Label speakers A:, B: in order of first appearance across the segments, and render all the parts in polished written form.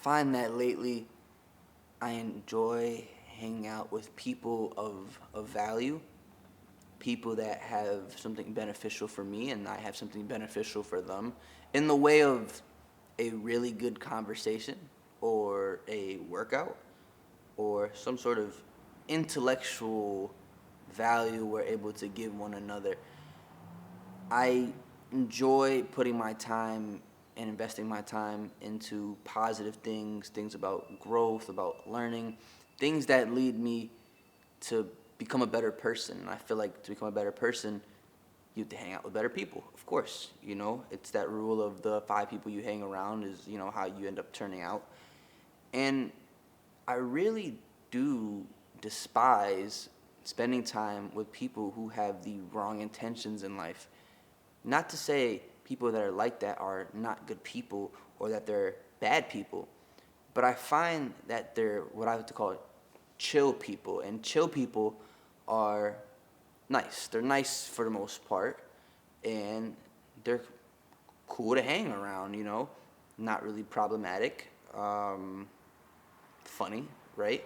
A: find that lately I enjoy hanging out with people of value, people that have something beneficial for me and I have something beneficial for them in the way of a really good conversation or a workout or some sort of intellectual value we're able to give one another. I enjoy putting my time and investing my time into positive things, things about growth, about learning, things that lead me to become a better person. And I feel like to become a better person, you have to hang out with better people. Of course, it's that rule of the 5 people you hang around is, how you end up turning out. And I really do despise spending time with people who have the wrong intentions in life. Not to say people that are like that are not good people or that they're bad people, but I find that they're what I like to call chill people. And chill people are nice. They're nice for the most part, and they're cool to hang around, not really problematic, funny, right?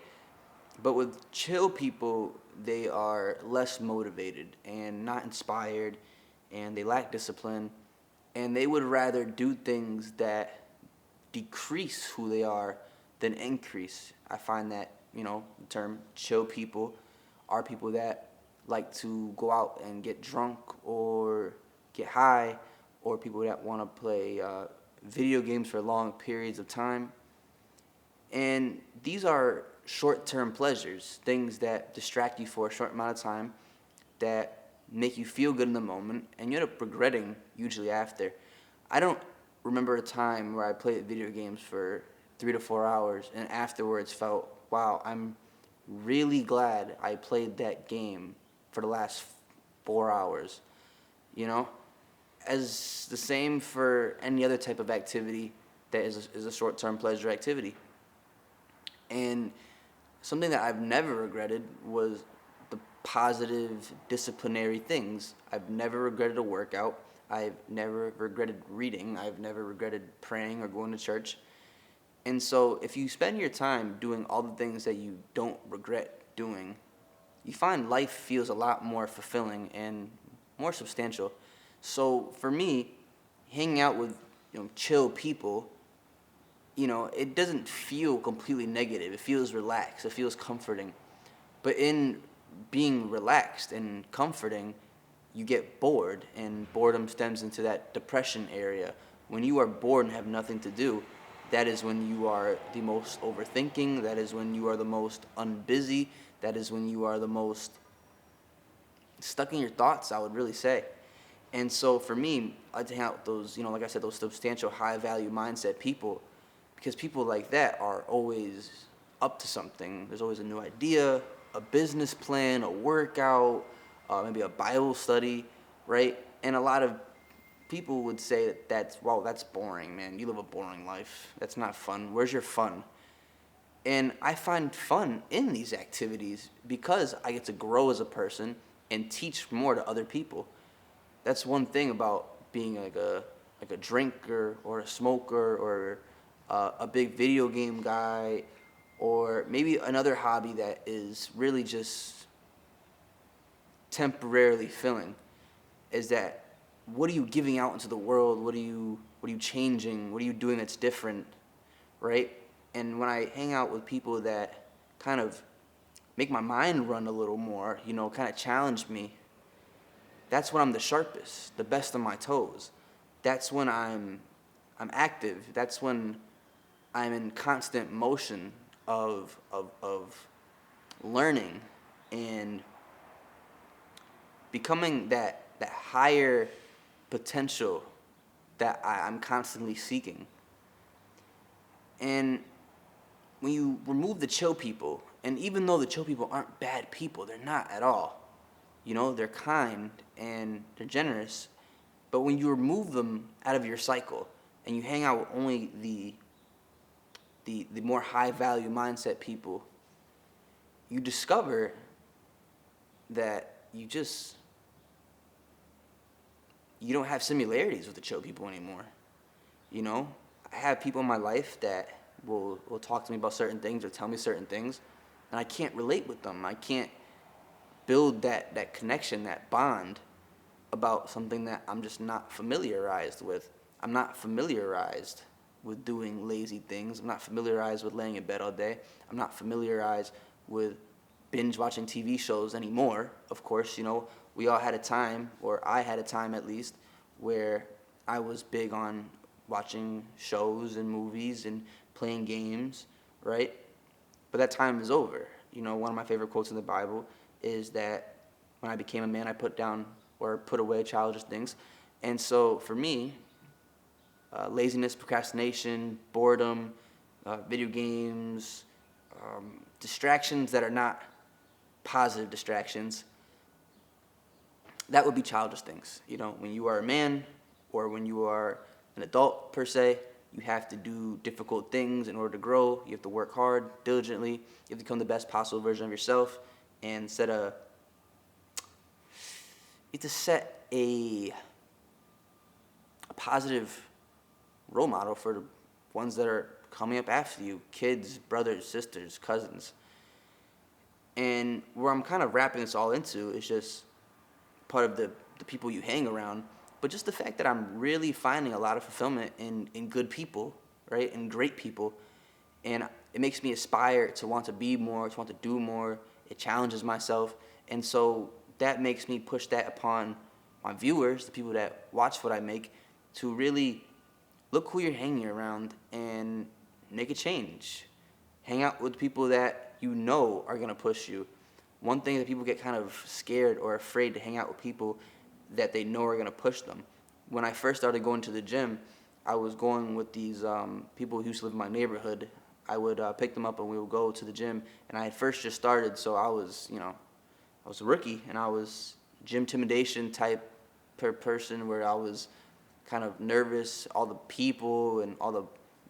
A: But with chill people, they are less motivated and not inspired, and they lack discipline, and they would rather do things that decrease who they are than increase. I find that, the term chill people are people that like to go out and get drunk or get high, or people that want to play video games for long periods of time. And these are short-term pleasures, things that distract you for a short amount of time, that make you feel good in the moment, and you end up regretting usually after. I don't remember a time where I played video games for 3 to 4 hours and afterwards felt, wow, I'm really glad I played that game for the last 4 hours, you know? As the same for any other type of activity that is a short-term pleasure activity. And something that I've never regretted was the positive disciplinary things. I've never regretted a workout. I've never regretted reading. I've never regretted praying or going to church. And so if you spend your time doing all the things that you don't regret doing, you find life feels a lot more fulfilling and more substantial. So for me, hanging out with chill people, it doesn't feel completely negative. It feels relaxed. It feels comforting. But in being relaxed and comforting, you get bored, and boredom stems into that depression area. When you are bored and have nothing to do, that is when you are the most overthinking. That is when you are the most unbusy. That is when you are the most stuck in your thoughts, I would really say. And so for me, I like to hang out with those, like I said, those substantial, high-value mindset people, because people like that are always up to something. There's always a new idea, a business plan, a workout, maybe a Bible study, right? And a lot of people would say that's boring, man. You live a boring life. That's not fun. Where's your fun? And I find fun in these activities because I get to grow as a person and teach more to other people. That's one thing about being like a drinker or a smoker or a big video game guy, or maybe another hobby that is really just temporarily filling, is that what are you giving out into the world? What are you changing? What are you doing that's different, right? And when I hang out with people that kind of make my mind run a little more, kind of challenge me, that's when I'm the sharpest, the best on my toes. That's when I'm active. That's when I'm in constant motion of learning and becoming that higher potential that I'm constantly seeking. And when you remove the chill people, and even though the chill people aren't bad people, they're not at all. They're kind and they're generous. But when you remove them out of your cycle and you hang out with only the more high value mindset people, you discover that you don't have similarities with the chill people anymore. I have people in my life that will talk to me about certain things or tell me certain things, and I can't relate with them. I can't build that connection, that bond about something that I'm just not familiarized with. I'm not familiarized with doing lazy things. I'm not familiarized with laying in bed all day. I'm not familiarized with binge watching TV shows anymore. Of course, we all had a time, or I had a time at least, where I was big on watching shows and movies and playing games, right? But that time is over. One of my favorite quotes in the Bible is that when I became a man, I put down or put away childish things. And so for me, laziness, procrastination, boredom, video games, distractions that are not positive distractions, that would be childish things. When you are a man or when you are an adult per se, you have to do difficult things in order to grow. You have to work hard, diligently. You have to become the best possible version of yourself and you have to set a positive role model for the ones that are coming up after you, kids, brothers, sisters, cousins. And where I'm kind of wrapping this all into is just part of the people you hang around, but just the fact that I'm really finding a lot of fulfillment in good people, right, in great people, and it makes me aspire to want to be more, to want to do more. It challenges myself, and so that makes me push that upon my viewers, the people that watch what I make, to really look who you're hanging around and make a change. Hang out with people that you know are going to push you. One thing that people get kind of scared or afraid to hang out with people that they know are going to push them. When I first started going to the gym, I was going with these people who used to live in my neighborhood. I would pick them up and we would go to the gym. And I had first just started, so I was a rookie, and I was gym intimidation type person where I was kind of nervous, all the people and all the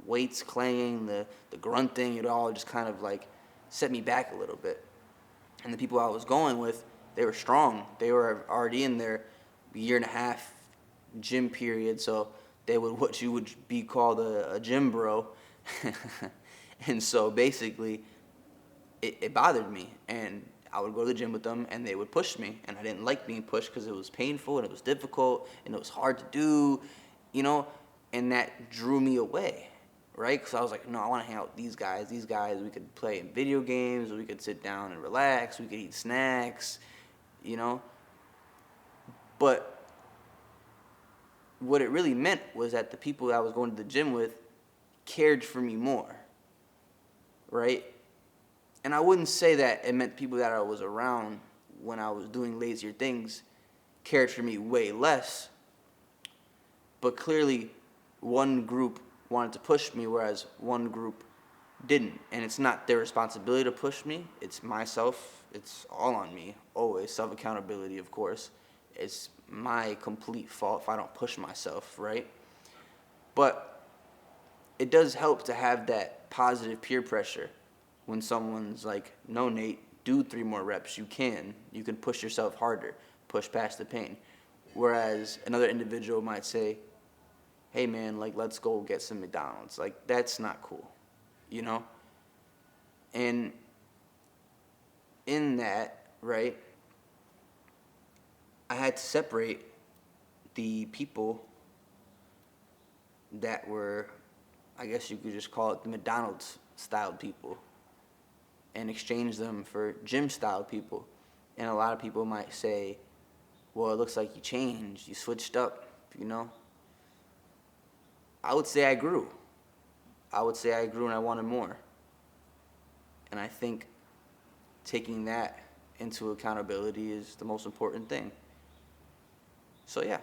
A: weights clanging, the grunting, it all just kind of like set me back a little bit. And the people I was going with, they were strong. They were already in their year and a half gym period, so they would what you would be called a gym bro. And so basically, it bothered me, and I would go to the gym with them, and they would push me, and I didn't like being pushed because it was painful, and it was difficult, and it was hard to do, and that drew me away, right? Because I was like, no, I want to hang out with these guys. These guys, we could play in video games, we could sit down and relax, we could eat snacks, But what it really meant was that the people that I was going to the gym with cared for me more, right? And I wouldn't say that it meant people that I was around when I was doing lazier things cared for me way less, but clearly one group wanted to push me, whereas one group didn't. And it's not their responsibility to push me. It's myself. It's all on me. Always self-accountability, of course. It's my complete fault if I don't push myself, right? But it does help to have that positive peer pressure when someone's like, no, Nate, do 3 more reps. You can push yourself harder, push past the pain. Whereas another individual might say, hey man, like, let's go get some McDonald's. Like, that's not cool, And in that, right, I had to separate the people that were, I guess you could just call it the McDonald's style people, and exchange them for gym style people. And a lot of people might say, well, it looks like you changed, you switched up, I would say I grew. And I wanted more. And I think taking that into accountability is the most important thing. So yeah.